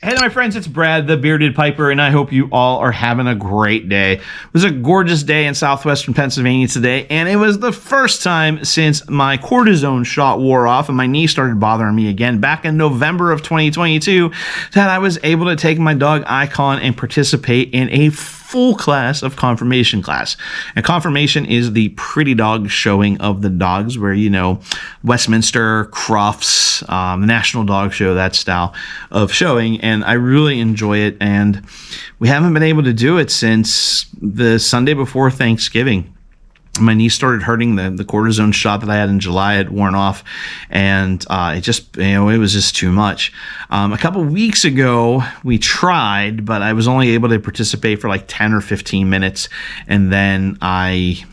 Hey there, my friends, it's Brad, the Bearded Piper, and I hope you all are having a great day. It was a gorgeous day in southwestern Pennsylvania today, and it was the first time since my cortisone shot wore off and my knee started bothering me again back in November of 2022 that I was able to take my dog Icon and participate in a full class of conformation class. And conformation is the pretty dog showing of the dogs where, you know, Westminster, Crufts, the National Dog Show, that style of showing. And I really enjoy it. And we haven't been able to do it since the Sunday before Thanksgiving. My knee started hurting. The cortisone shot that I had in July had worn off, and it just, it was just too much. A couple weeks ago, we tried, but I was only able to participate for like 10 or 15 minutes, and then I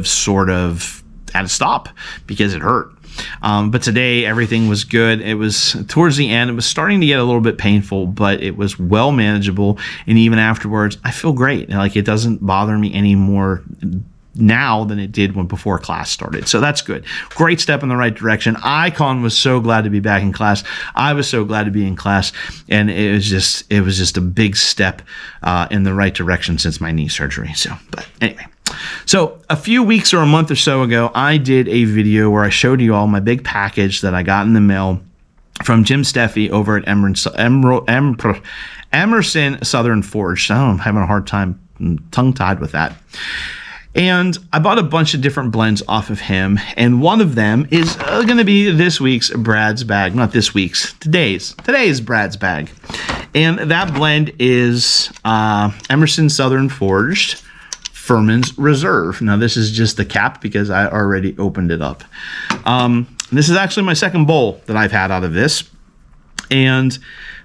sort of had to stop because it hurt. But today, everything was good. It was towards the end. It was starting to get a little bit painful, but it was well manageable. And even afterwards, I feel great. Like, it doesn't bother me anymore now than it did when before class started. So that's good. Great step in the right direction. Icon was so glad to be back in class. I was so glad to be in class, and it was just a big step in the right direction since my knee surgery. But anyway. So a few weeks or a month or so ago, I did a video where I showed you all my big package that I got in the mail from Jim Steffi over at Emerson Southern Forge. I'm having a hard time tongue-tied with that. And I bought a bunch of different blends off of him, and one of them is going to be this week's Brad's Bag. Not this week's, today's Brad's Bag. And that blend is Emerson Southern Forged Furman's Reserve. Now, this is just the cap because I already opened it up. This is actually my second bowl that I've had out of this. And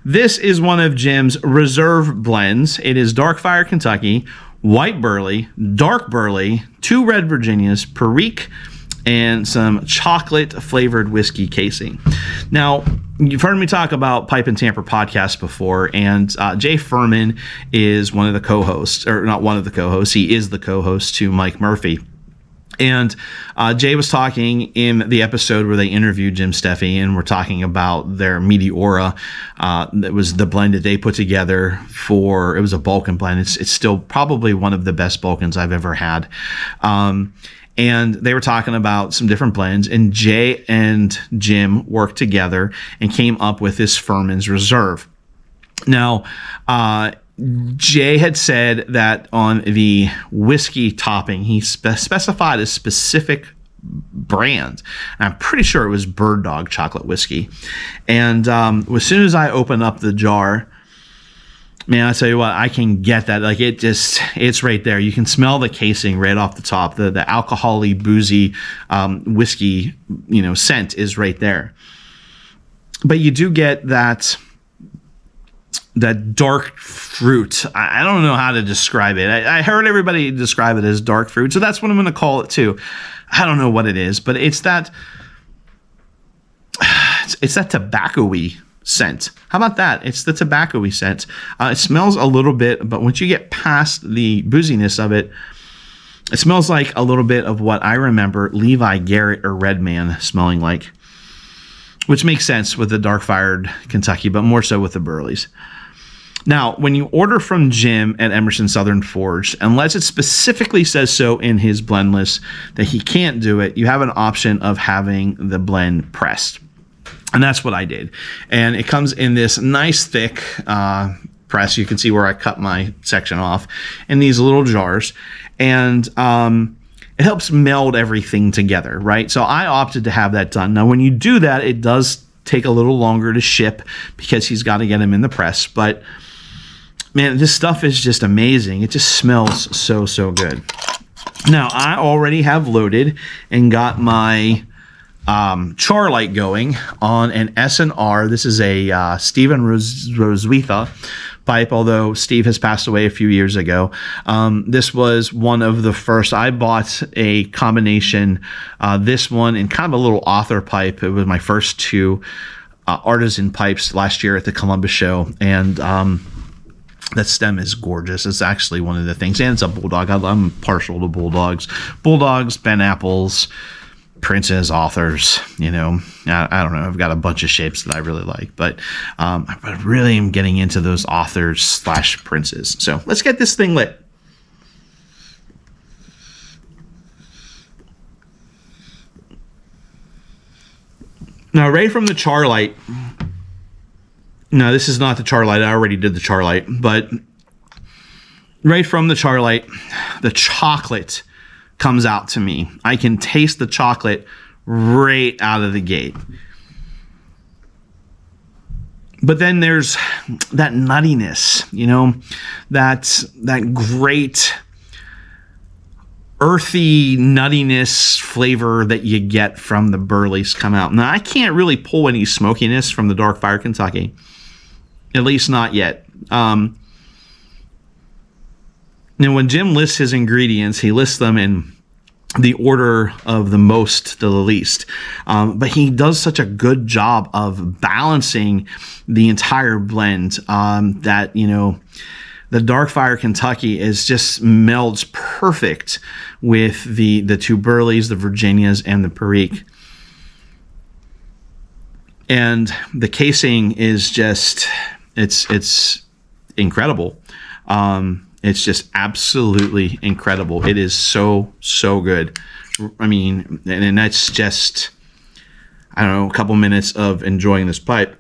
this is one of Jim's Reserve blends. It is Dark Fire Kentucky, White Burley, Dark Burley, 2 Red Virginias, Perique, and some chocolate-flavored whiskey casing. Now, you've heard me talk about Pipe and Tamper podcast before, and Jay Furman is one of the co-hosts, or not one of the co-hosts, he is the co-host to Mike Murphy. And Jay was talking in the episode where they interviewed Jim Steffi, and we're talking about their Meteora. That was the blend that they put together it was a Balkan blend. It's still probably one of the best Balkans I've ever had. And they were talking about some different blends, and Jay and Jim worked together and came up with this Furman's Reserve. Now, Jay had said that on the whiskey topping, he specified a specific brand. And I'm pretty sure it was Bird Dog chocolate whiskey. And as soon as I open up the jar, man, I tell you what, I can get that. Like, it's right there. You can smell the casing right off the top. The alcohol-y, boozy whiskey, scent is right there. But you do get that dark fruit. I don't know how to describe it. I heard everybody describe it as dark fruit, so that's what I'm going to call it too. I don't know what it is, but it's that tobacco-y scent. How about that? It's the tobacco-y scent. It smells a little bit, but once you get past the booziness of it, it smells like a little bit of what I remember Levi Garrett or Redman smelling like, which makes sense with the dark-fired Kentucky, but more so with the Burleys. Now, when you order from Jim at Emerson Southern Forge, unless it specifically says so in his blend list that he can't do it, you have an option of having the blend pressed. And that's what I did. And it comes in this nice thick press. You can see where I cut my section off in these little jars. And it helps meld everything together, right? So I opted to have that done. Now, when you do that, it does take a little longer to ship because he's got to get them in the press. But man, this stuff is just amazing. It just smells so, so good. Now, I already have loaded and got my char light going on an S&R. This is a Stephen Roswitha pipe, although Steve has passed away a few years ago. This was one of the first. I bought a combination, this one and kind of a little author pipe. It was my first 2 artisan pipes last year at the Columbus show, and that stem is gorgeous. It's actually one of the things, and it's a bulldog. I'm partial to bulldogs. Bulldogs, Ben Apples, princes, authors, you know, I don't know. I've got a bunch of shapes that I really like, but I really am getting into those authors / princes. So let's get this thing lit. Now, right from the char light, no, this is not the char light. I already did the char light, but right from the char light, the chocolate comes out to me. I can taste the chocolate right out of the gate. But then there's that nuttiness, you know, that great earthy nuttiness flavor that you get from the burleys come out. Now, I can't really pull any smokiness from the Dark Fire Kentucky, at least not yet. Now, when Jim lists his ingredients, he lists them in the order of the most to the least. But he does such a good job of balancing the entire blend that, you know, the Dark Fire Kentucky is just melds perfect with the two Burleys, the Virginias, and the Perique. And the casing is just, it's incredible. It's just absolutely incredible. It is so good. I mean, and that's just, I don't know, a couple minutes of enjoying this pipe.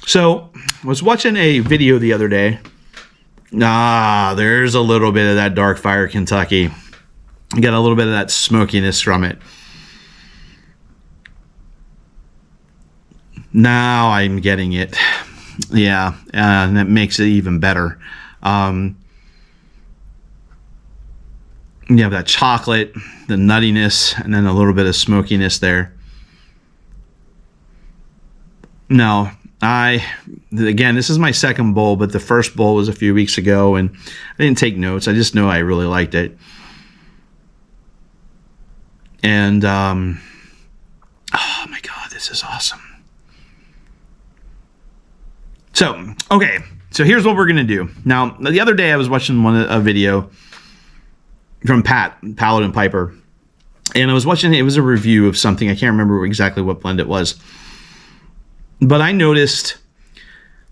So, I was watching a video the other day. There's a little bit of that Dark Fire Kentucky. You got a little bit of that smokiness from it. Now I'm getting it. Yeah, and that makes it even better. You have that chocolate, the nuttiness, and then a little bit of smokiness there. No, again, this is my second bowl, but the first bowl was a few weeks ago, and I didn't take notes. I just know I really liked it. And, oh my God, this is awesome. So, okay, so here's what we're going to do. Now, the other day I was watching a video from Paladin Piper, and I was watching, it was a review of something. I can't remember exactly what blend it was. But I noticed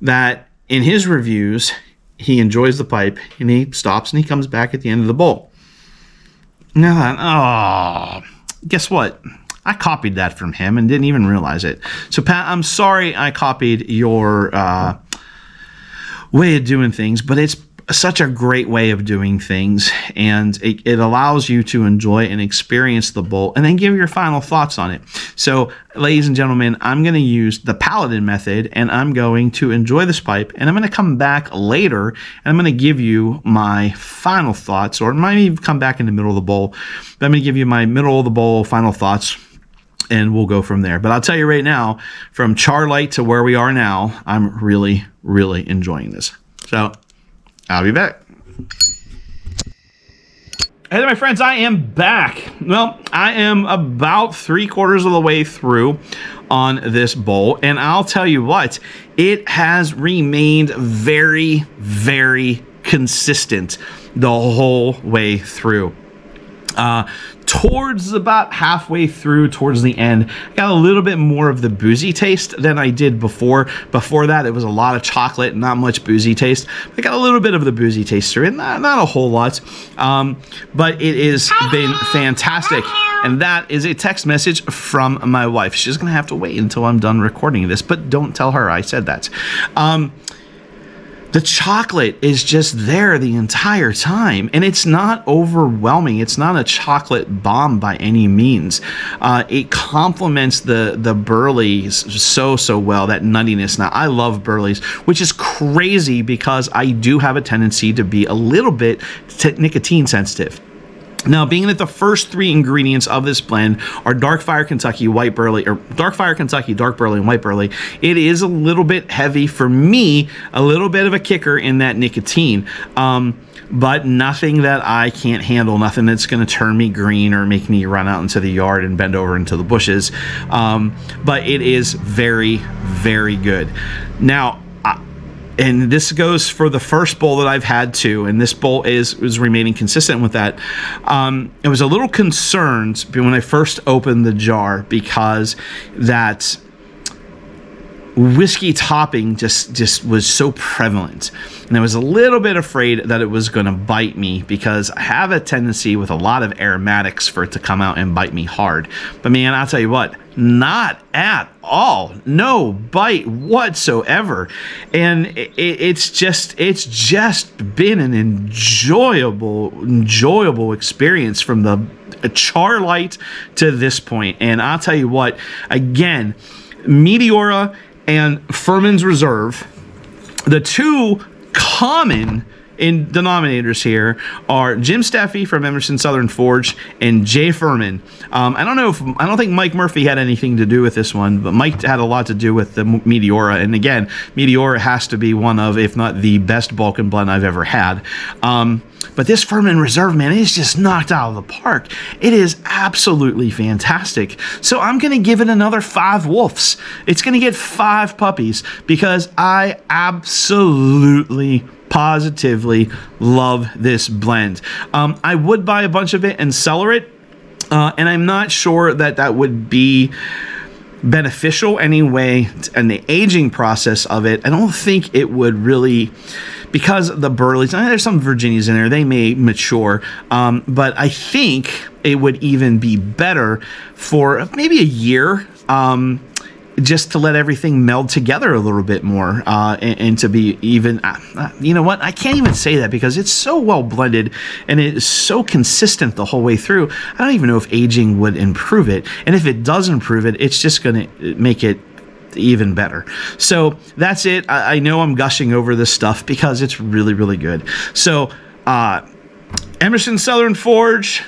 that in his reviews, he enjoys the pipe, and he stops, and he comes back at the end of the bowl. Now, guess what? I copied that from him and didn't even realize it. So, Pat, I'm sorry I copied your way of doing things, but it's such a great way of doing things, and it allows you to enjoy and experience the bowl and then give your final thoughts on it. So, ladies and gentlemen, I'm going to use the Paladin method, and I'm going to enjoy this pipe, and I'm going to come back later, and I'm going to give you my final thoughts, or maybe come back in the middle of the bowl, but I'm going to give you my middle of the bowl final thoughts, and we'll go from there. But I'll tell you right now, from char light to where we are now, I'm really, really enjoying this. So, I'll be back. Hey there, my friends, I am back. Well, I am about 3/4 of the way through on this bowl, and I'll tell you what, it has remained very, very consistent the whole way through. Towards about halfway through, towards the end, I got a little bit more of the boozy taste than I did before. Before that, it was a lot of chocolate, not much boozy taste. I got a little bit of the boozy taste through it, not a whole lot, but it has been fantastic. And that is a text message from my wife. She's going to have to wait until I'm done recording this, but don't tell her I said that. The chocolate is just there the entire time, and it's not overwhelming. It's not a chocolate bomb by any means. It complements the burleys so well, that nuttiness. Now, I love burleys, which is crazy because I do have a tendency to be a little bit nicotine sensitive. Now, being that the first three ingredients of this blend are Dark Fire Kentucky, White Burley, or Dark Fire Kentucky, Dark Burley, and White Burley, it is a little bit heavy for me, a little bit of a kicker in that nicotine, but nothing that I can't handle, nothing that's going to turn me green or make me run out into the yard and bend over into the bushes, but it is very, very good. Now, and this goes for the first bowl that I've had too, and this bowl is remaining consistent with that. I was a little concerned when I first opened the jar because that whiskey topping just was so prevalent, and I was a little bit afraid that it was going to bite me because I have a tendency with a lot of aromatics for it to come out and bite me hard. But man, I'll tell you what, not at all. No bite whatsoever. And it's just been an enjoyable experience from the char light to this point. And I'll tell you what, again, Meteora and Furman's Reserve, the two common in denominators here are Jim Steffi from Emerson Southern Forge and Jay Furman. I don't think Mike Murphy had anything to do with this one, but Mike had a lot to do with the Meteora. And again, Meteora has to be one of, if not the best Balkan blend I've ever had. But this Furman Reserve, man, is just knocked out of the park. It is absolutely fantastic. So I'm going to give it another 5 wolves. It's going to get 5 puppies because I absolutely, positively love this blend. I would buy a bunch of it and cellar it, and I'm not sure that would be beneficial anyway in the aging process of it. I don't think it would really, because the Burleys, there's some Virginias in there, they may mature, but I think it would even be better for maybe a year, just to let everything meld together a little bit more, and to be even, you know what, I can't even say that because it's so well blended and it is so consistent the whole way through. I don't even know if aging would improve it, and if it does improve it, it's just going to make it even better. So that's it. I know I'm gushing over this stuff because it's really, really good. So Emerson Southern Forge,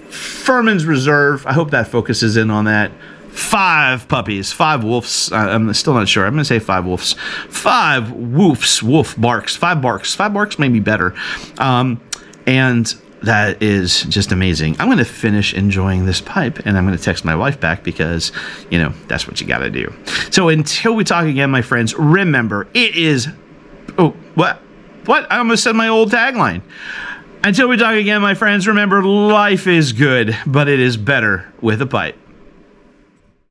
Furman's Reserve, I hope that focuses in on that. 5 puppies, 5 wolves. I'm still not sure. I'm going to say 5 wolves. 5 woofs, wolf barks, 5 barks. 5 barks may be better. And that is just amazing. I'm going to finish enjoying this pipe, and I'm going to text my wife back because, you know, that's what you got to do. So until we talk again, my friends, remember, it is... Oh, what? I almost said my old tagline. Until we talk again, my friends, remember, life is good, but it is better with a pipe.